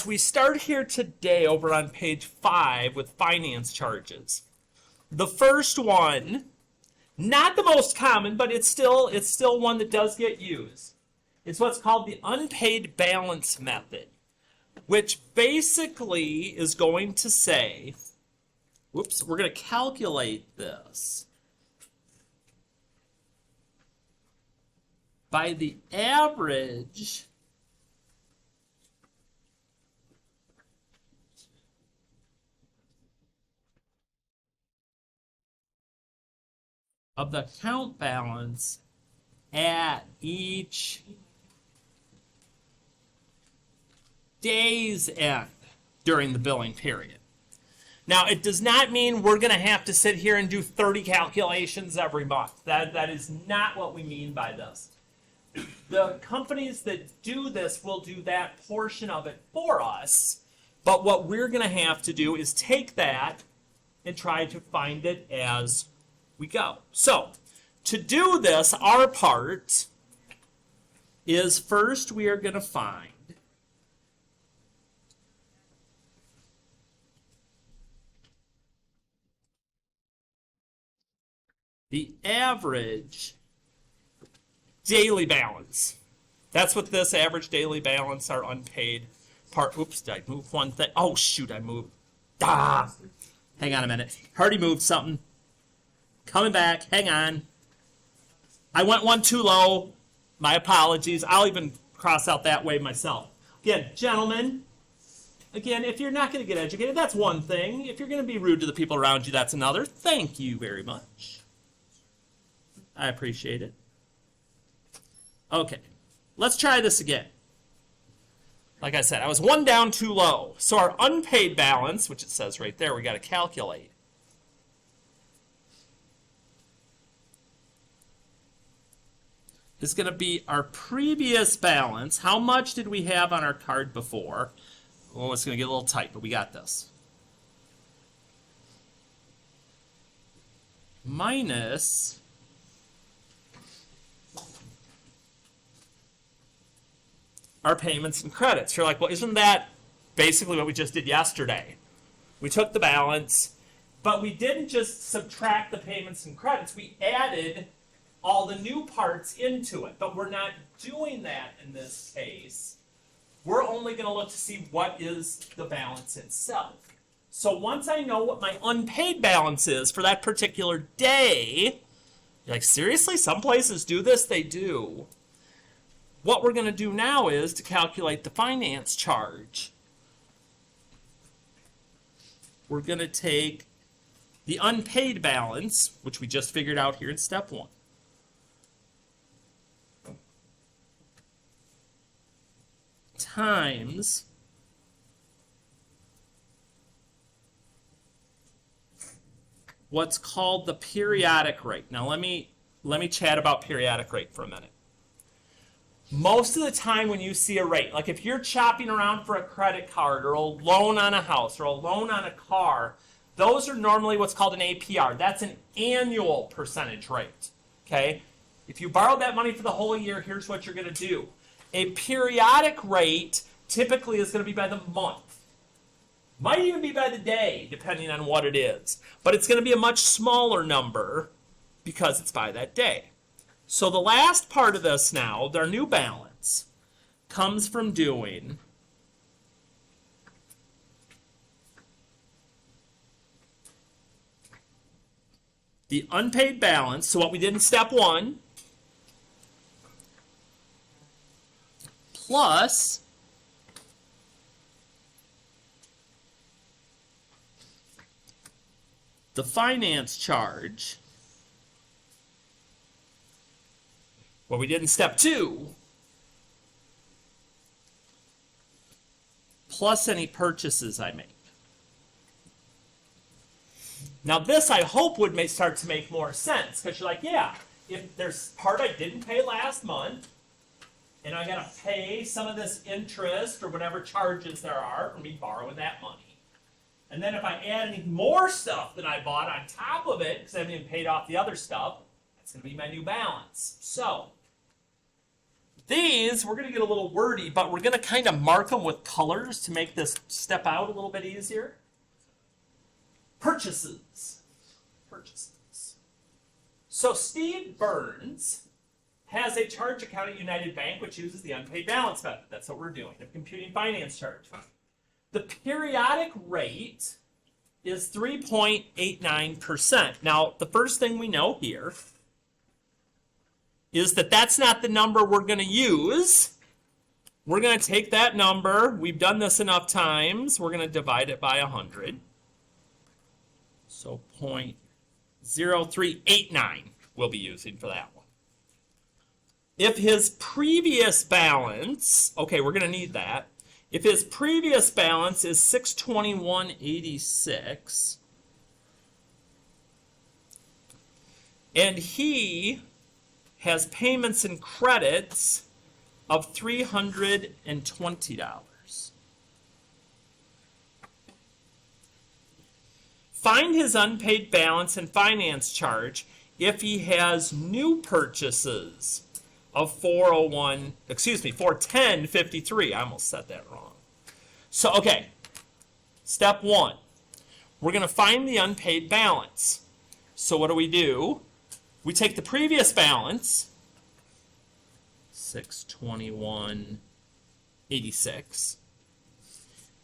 as we start here today over on page 5 with finance charges, the first one, not the most common, but it's still one that does get used. It's what's called the unpaid balance method, which basically is going to say, whoops, we're going to calculate this by the average of the account balance at each day's end during the billing period. Now, it does not mean we're going to have to sit here and do 30 calculations every month. That is not what we mean by this. The companies that do this will do that portion of it for us, but what we're going to have to do is take that and try to find it as we go. So, to do this, our part is first we are going to find the average daily balance. That's what this average daily balance, our unpaid part. Oops, did I move one thing? Oh, shoot, I moved. Ah! Hang on a minute. Already moved something. Coming back. Hang on. I went one too low. My apologies. I'll even cross out that way myself. Again, gentlemen, again, if you're not going to get educated, that's one thing. If you're going to be rude to the people around you, that's another. Thank you very much. I appreciate it. Okay, let's try this again. Like I said, I was one down too low. So our unpaid balance, which it says right there, we got to calculate. Is going to be our previous balance. How much did we have on our card before? Oh, it's going to get a little tight, but we got this. Minus our payments and credits. You're like, well, isn't that basically what we just did yesterday? We took the balance, but we didn't just subtract the payments and credits. We added all the new parts into it, but we're not doing that in this case. We're only going to look to see what is the balance itself. So once I know what my unpaid balance is for that particular day, you're like, seriously? Some places do this? They do. What we're going to do now is to calculate the finance charge. We're going to take the unpaid balance, which we just figured out here in step 1. Times what's called the periodic rate. Now let me chat about periodic rate for a minute. Most of the time when you see a rate, like if you're shopping around for a credit card or a loan on a house or a loan on a car, those are normally what's called an APR. That's an annual percentage rate. Okay? If you borrowed that money for the whole year, here's what you're going to do. A periodic rate typically is going to be by the month. Might even be by the day, depending on what it is. But it's going to be a much smaller number because it's by that day. So the last part of this now, our new balance, comes from doing the unpaid balance, so what we did in step 1, plus the finance charge, what we did in step 2, plus any purchases I make. Now this, I hope, would start to make more sense, because you're like, yeah, if there's part I didn't pay last month, and I got to pay some of this interest or whatever charges there are for me borrowing that money. And then if I add any more stuff that I bought on top of it, because I haven't even paid off the other stuff, that's going to be my new balance. So These, we're going to get a little wordy, but we're going to kind of mark them with colors to make this step out a little bit easier. Purchases. Purchases. So Steve Burns has a charge account at United Bank which uses the unpaid balance method. That's what we're doing, of computing finance charge. The periodic rate is 3.89%. Now, the first thing we know here is that that's not the number we're going to use. We're going to take that number. We've done this enough times. We're going to divide it by 100. So 0.0389 we'll be using for that one. If his previous balance, okay, we're going to need that. If his previous balance is 621.86, and he has payments and credits of $320. Find his unpaid balance and finance charge if he has new purchases of 410.53. I almost said that wrong. So, okay, step one, we're going to find the unpaid balance. So what do? We take the previous balance, 621.86,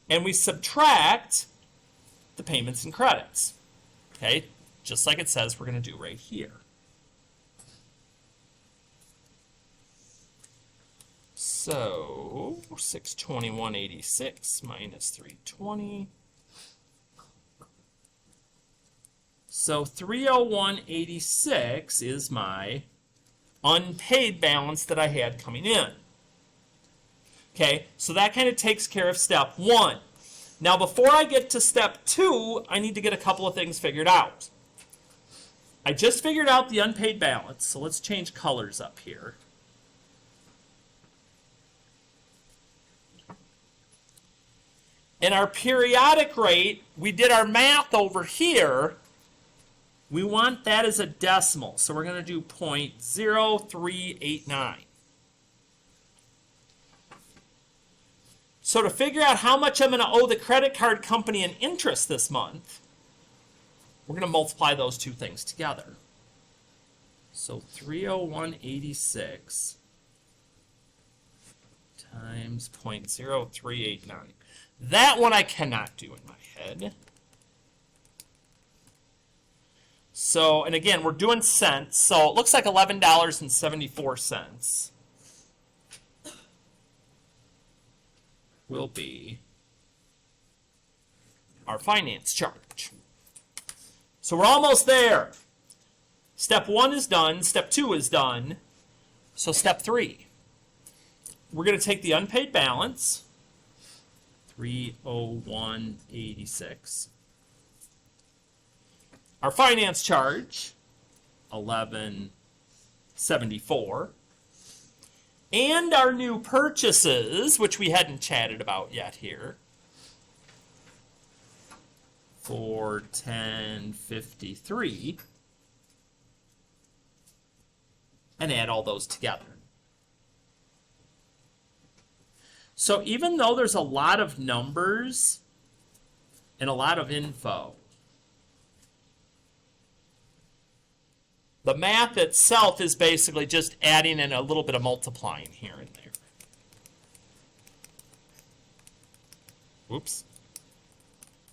and we subtract the payments and credits. Okay, just like it says we're going to do right here. So 621.86 minus 320. So 301.86 is my unpaid balance that I had coming in. Okay, so that kind of takes care of step one. Now before I get to step two, I need to get a couple of things figured out. I just figured out the unpaid balance, so let's change colors up here. And our periodic rate, we did our math over here. We want that as a decimal, so we're going to do 0.0389. So to figure out how much I'm going to owe the credit card company in interest this month, we're going to multiply those two things together. So 301.86 times 0.0389. That one I cannot do in my head. So, and again, we're doing cents, so it looks like $11.74 will be our finance charge. So we're almost there. Step one is done. Step two is done. So step three, we're going to take the unpaid balance, 301.86. Our finance charge, $11.74. And our new purchases, which we hadn't chatted about yet here, $410.53. And add all those together. So even though there's a lot of numbers and a lot of info, the math itself is basically just adding in a little bit of multiplying here and there. Whoops.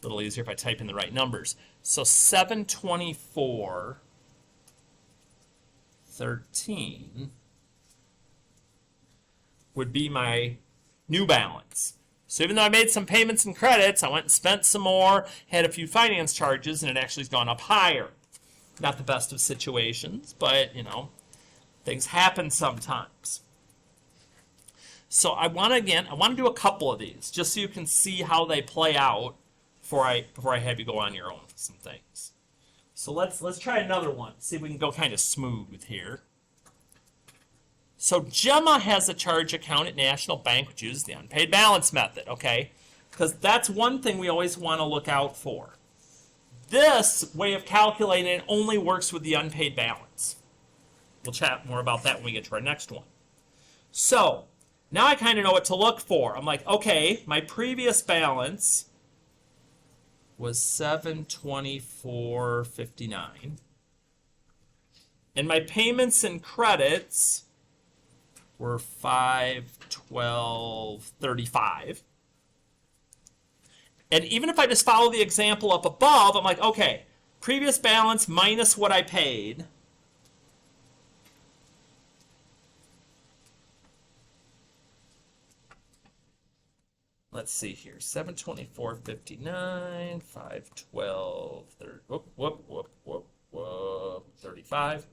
A little easier if I type in the right numbers. So 724.13 would be my new balance. So even though I made some payments and credits, I went and spent some more, had a few finance charges, and it actually has gone up higher. Not the best of situations, but, you know, things happen sometimes. So I want to do a couple of these, just so you can see how they play out before I have you go on your own with some things. So let's try another one, see if we can go kind of smooth here. So Gemma has a charge account at National Bank, which uses the unpaid balance method, okay? Because that's one thing we always want to look out for. This way of calculating it only works with the unpaid balance. We'll chat more about that when we get to our next one. So now I kind of know what to look for. I'm like, okay, my previous balance was $724.59. And my payments and credits were $512.35. And even if I just follow the example up above, I'm like, okay, previous balance minus what I paid. Let's see here, 724.59, 512, 35,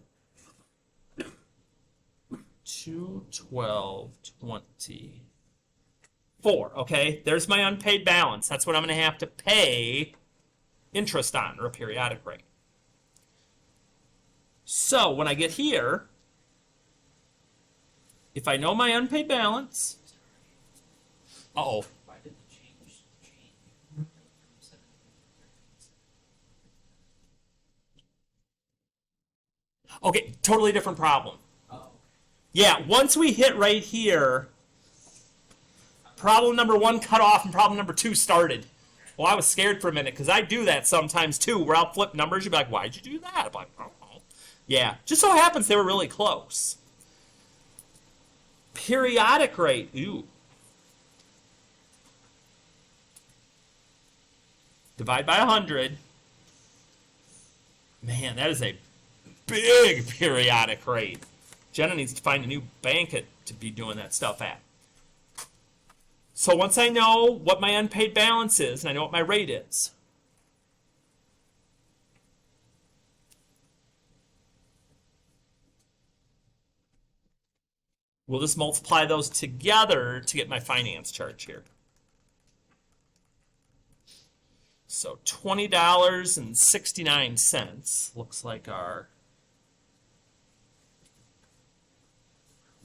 212.24. Okay, there's my unpaid balance. That's what I'm going to have to pay interest on, or a periodic rate. So when I get here, if I know my unpaid balance, uh-oh. Okay, totally different problem. Yeah, once we hit right here, problem number 1 cut off and problem number 2 started. Well, I was scared for a minute because I do that sometimes too, where I'll flip numbers. You'll be like, why'd you do that? I'm like, I don't know. Yeah, just so happens they were really close. Periodic rate, ooh. Divide by 100. Man, that is a big periodic rate. Jenna needs to find a new bank to be doing that stuff at. So once I know what my unpaid balance is, and I know what my rate is, we'll just multiply those together to get my finance charge here. So $20.69 looks like our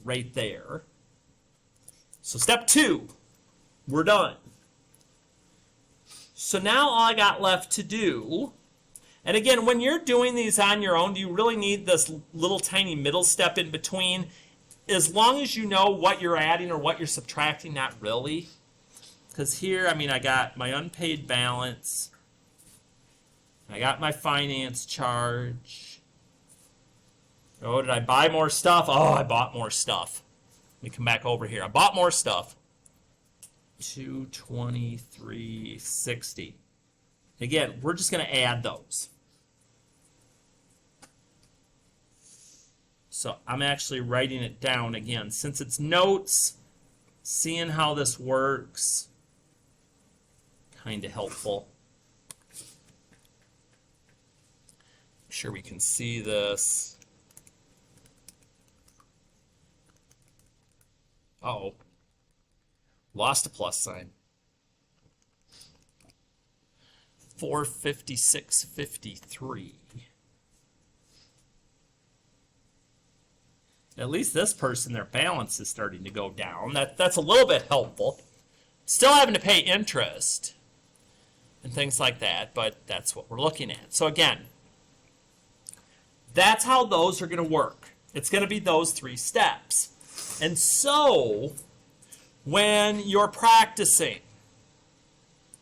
rate there. So step 2, we're done. So now all I got left to do, and again, when you're doing these on your own, do you really need this little tiny middle step in between? As long as you know what you're adding or what you're subtracting, not really. Because here, I mean, I got my unpaid balance. I got my finance charge. Oh, did I buy more stuff? Oh, I bought more stuff. Let me come back over here. I bought more stuff. $223.60. Again, we're just going to add those. So I'm actually writing it down again. Since it's notes, seeing how this works, kind of helpful. Make sure we can see this. Uh-oh. Lost a plus sign. 456.53. At least this person, their balance is starting to go down. That's a little bit helpful. Still having to pay interest and things like that, but that's what we're looking at. So again, that's how those are going to work. It's going to be those 3 steps. And so when you're practicing,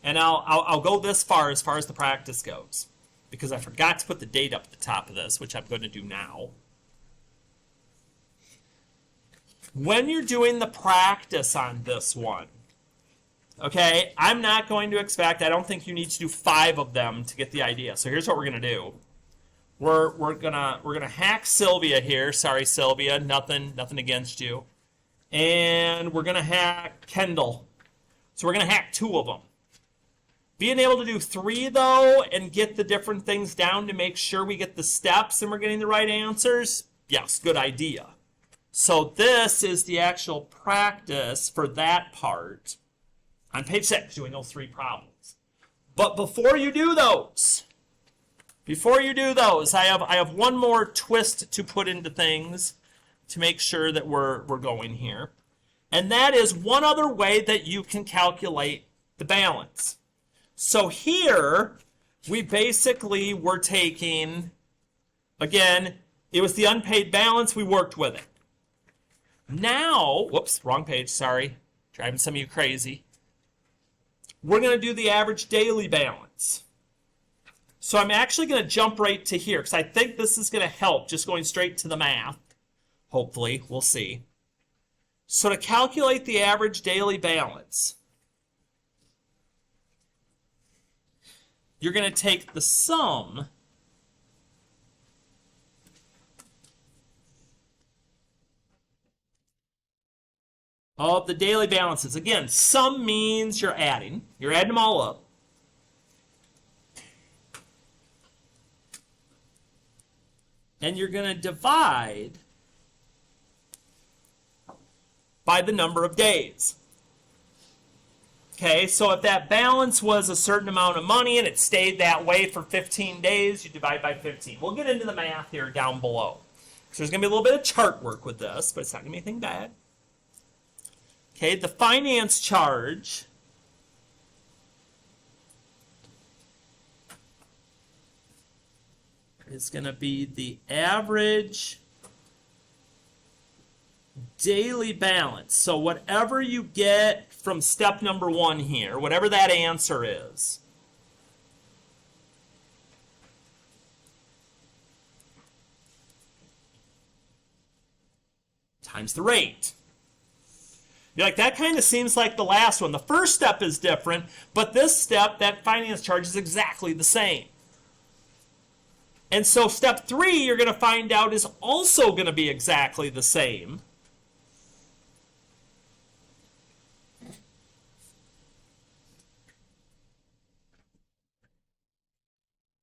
and I'll go this far as the practice goes, because I forgot to put the date up at the top of this, which I'm going to do now. When you're doing the practice on this one, okay, I'm not going to expect, I don't think you need to do 5 of them to get the idea. So here's what we're going to do. We're gonna hack Sylvia here. Sorry, Sylvia, nothing against you. And we're gonna hack Kendall. So we're gonna hack 2 of them. Being able to do 3 though, and get the different things down to make sure we get the steps and we're getting the right answers, yes, good idea. So this is the actual practice for that part on page 6, doing those 3 problems. But before you do those, I have one more twist to put into things to make sure that we're going here. And that is one other way that you can calculate the balance. So here, we basically were taking, again, it was the unpaid balance, we worked with it. Now, whoops, wrong page, sorry. Driving some of you crazy. We're going to do the average daily balance. So I'm actually going to jump right to here because I think this is going to help just going straight to the math. Hopefully, we'll see. So to calculate the average daily balance, you're going to take the sum of the daily balances. Again, sum means you're adding. You're adding them all up. And you're going to divide by the number of days. Okay, so if that balance was a certain amount of money and it stayed that way for 15 days, you divide by 15. We'll get into the math here down below. So there's going to be a little bit of chart work with this, but it's not going to be anything bad. Okay, the finance charge is going to be the average daily balance. So whatever you get from step number 1 here, whatever that answer is, times the rate. You're like, that kind of seems like the last one. The first step is different, but this step, that finance charge, is exactly the same. And so step 3, you're going to find out, is also going to be exactly the same.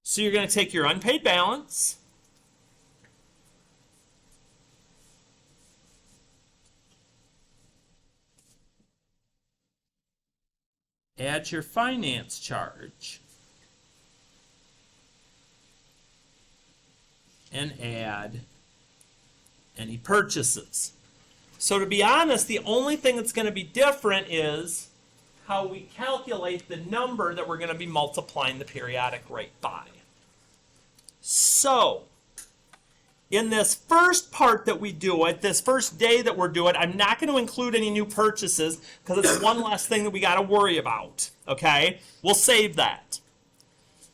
So you're going to take your unpaid balance, add your finance charge, and add any purchases. So to be honest, the only thing that's going to be different is how we calculate the number that we're going to be multiplying the periodic rate by. So, in this first part that we do it, this first day that we're doing it, I'm not going to include any new purchases because it's one less thing that we got to worry about. Okay? We'll save that.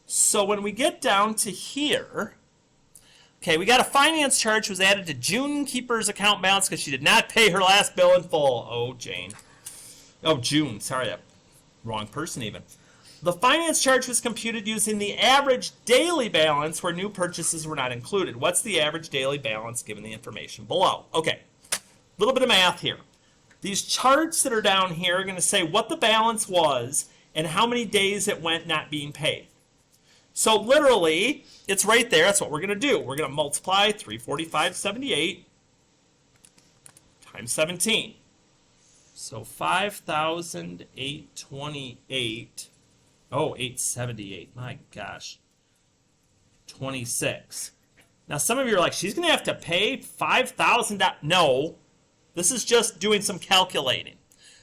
So when we get down to here, okay, we got a finance charge was added to June Keeper's account balance because she did not pay her last bill in full. Oh, Jane. Oh, June. Sorry, that wrong person even. The finance charge was computed using the average daily balance where new purchases were not included. What's the average daily balance given the information below? Okay, a little bit of math here. These charts that are down here are going to say what the balance was and how many days it went not being paid. So literally, it's right there. That's what we're going to do. We're going to multiply 345.78 times 17. So 5,828. Oh, 878. My gosh. 26. Now, some of you are like, she's going to have to pay $5,000. No. This is just doing some calculating.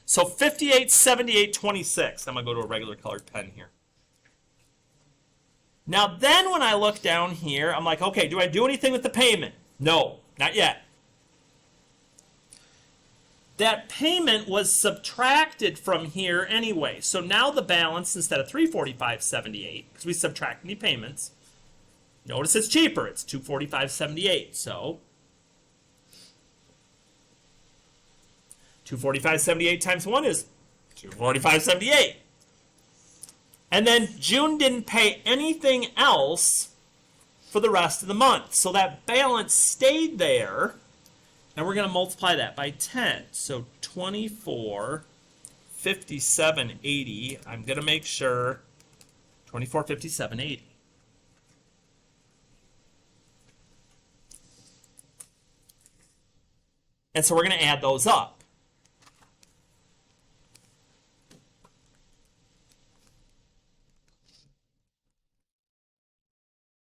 So 5878.26. I'm going to go to a regular colored pen here. Now, then when I look down here, I'm like, okay, do I do anything with the payment? No, not yet. That payment was subtracted from here anyway. So now the balance, instead of $345.78, because we subtract any payments, notice it's cheaper. It's $245.78. So $245.78 times 1 is $245.78. And then June didn't pay anything else for the rest of the month. So that balance stayed there. And we're going to multiply that by 10. So 2457.80. I'm going to make sure 2457.80. And so we're going to add those up.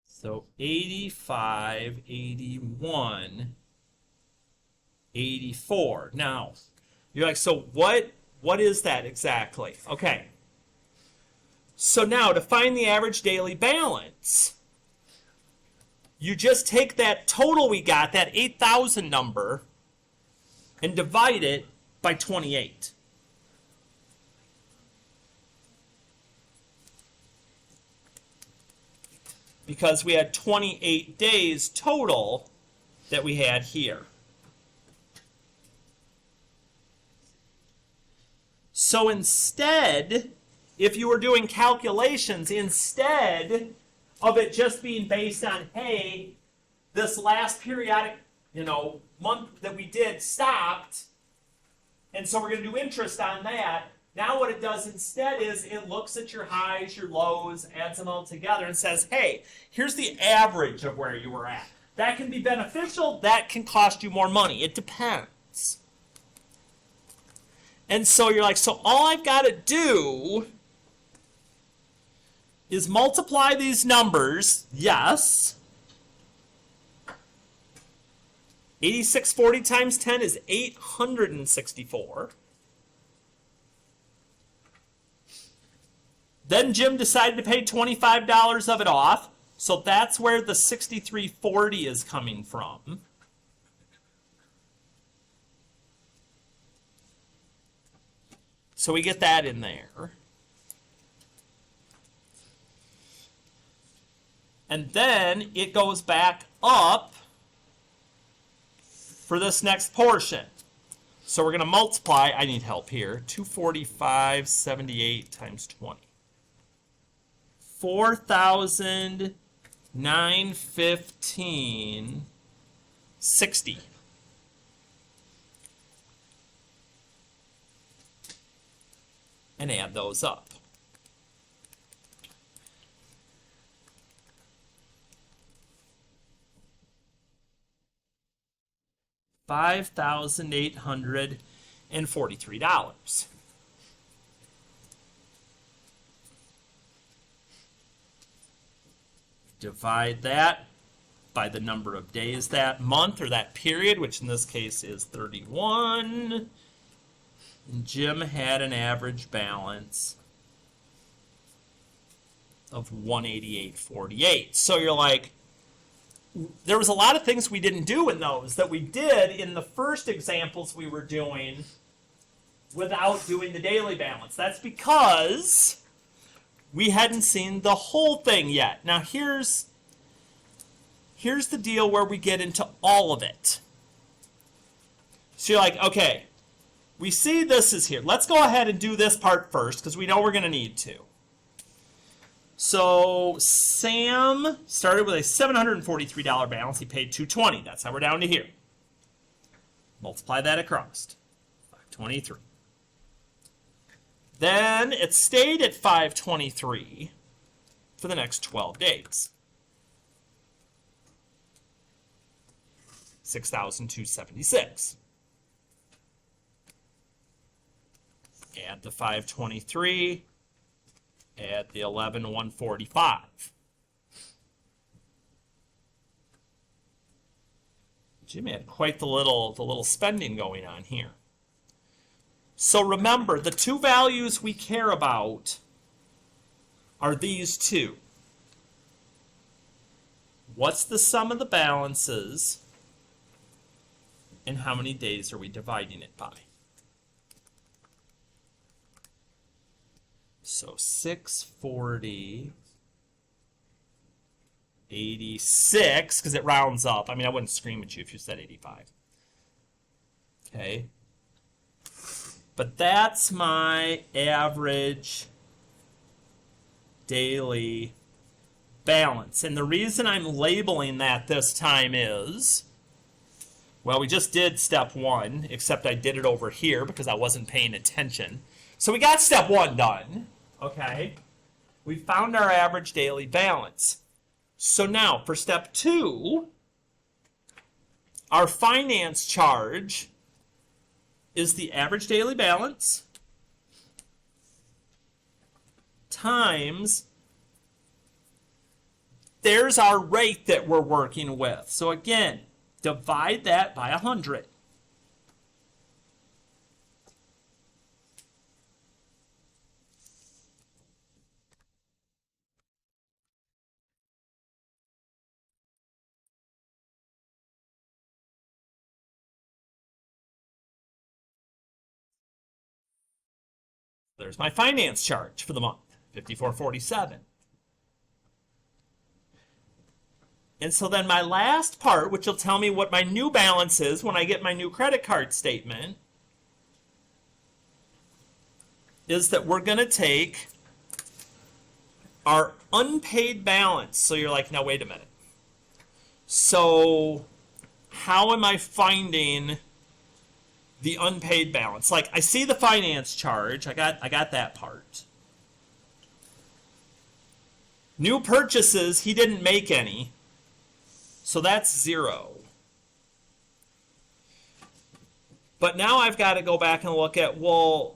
So 85, 81, 84. Now, you're like, so what is that exactly? Okay. So now, to find the average daily balance, you just take that total we got, that 8,000 number, and divide it by 28. Because we had 28 days total that we had here. So instead, if you were doing calculations, instead of it just being based on, hey, this last periodic, month that we did stopped, and so we're going to do interest on that. Now what it does instead is it looks at your highs, your lows, adds them all together, and says, hey, here's the average of where you were at. That can be beneficial. That can cost you more money. It depends. And so you're like, so all I've got to do is multiply these numbers. Yes. 8640 times 10 is 864. Then Jim decided to pay $25 of it off. So that's where the 6340 is coming from. So we get that in there. And then it goes back up for this next portion. So we're going to multiply, I need help here, 245.78 times 20. 4,915.60. And add those up. $5,843. Divide that by the number of days that month or that period, which in this case is 31. And Jim had an average balance of 188.48. So you're like, there was a lot of things we didn't do in those that we did in the first examples we were doing without doing the daily balance. That's because we hadn't seen the whole thing yet. Now here's the deal where we get into all of it. So you're like, okay, we see this is here. Let's go ahead and do this part first because we know we're going to need to. So Sam started with a $743 balance. He paid $220. That's how we're down to here. Multiply that across. 523. Then it stayed at 523 for the next 12 days. 6,276. Add the 523. Add the 11,145. Jimmy had quite the little spending going on here. So remember, the two values we care about are these two. What's the sum of the balances, and how many days are we dividing it by? So 640, 86, because it rounds up. I mean, I wouldn't scream at you if you said 85. Okay. But that's my average daily balance. And the reason I'm labeling that this time is, well, we just did step one, except I did it over here because I wasn't paying attention. So we got step one done. Okay, we found our average daily balance. So now for step two, our finance charge is the average daily balance times, there's our rate that we're working with. So again, divide that by 100. There's my finance charge for the month, $54.47. And so then my last part, which will tell me what my new balance is when I get my new credit card statement, is that we're going to take our unpaid balance. So you're like, now wait a minute. So how am I finding the unpaid balance? Like, I see the finance charge. I got that part. New purchases, he didn't make any. So that's 0. But now I've got to go back and look at, well,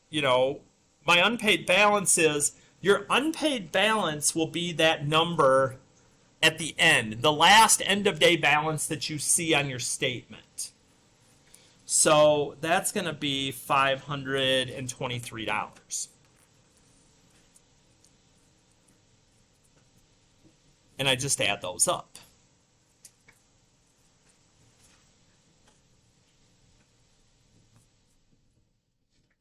you know, my unpaid balance is, your unpaid balance will be that number at the end, the last end of day balance that you see on your statement. So that's going to be $523. And I just add those up.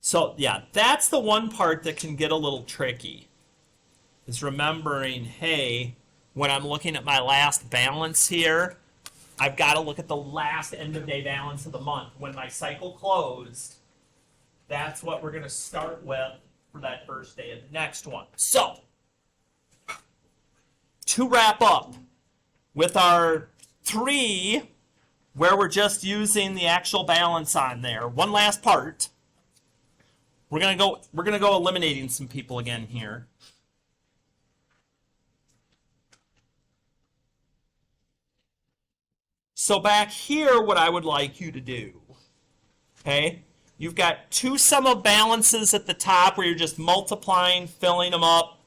So yeah, that's the one part that can get a little tricky, is remembering, hey, when I'm looking at my last balance here, I've got to look at the last end of day balance of the month. When my cycle closed, that's what we're going to start with for that first day of the next one. So, to wrap up, with our 3, where we're just using the actual balance on there, one last part. We're gonna go eliminating some people again here. So back here, what I would like you to do, okay? You've got 2 sum of balances at the top where you're just multiplying, filling them up,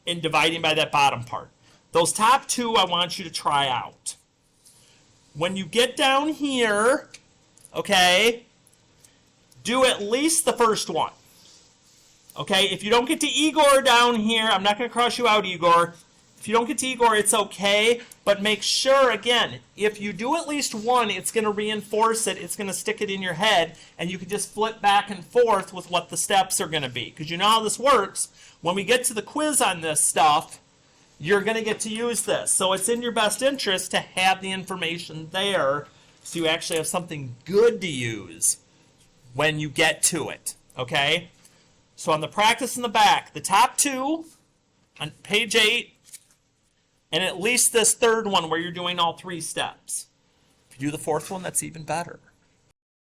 and dividing by that bottom part. Those top 2 I want you to try out. When you get down here, okay, do at least the first one. Okay, if you don't get to Igor down here, I'm not going to cross you out, Igor. If you don't get to Igor, it's okay, but make sure, again, if you do at least one, it's going to reinforce it, it's going to stick it in your head, and you can just flip back and forth with what the steps are going to be. Because you know how this works. When we get to the quiz on this stuff, you're going to get to use this. So it's in your best interest to have the information there so you actually have something good to use when you get to it, okay? So on the practice in the back, the top 2 on page 8, and at least this third one where you're doing all 3 steps. If you do the fourth one, that's even better.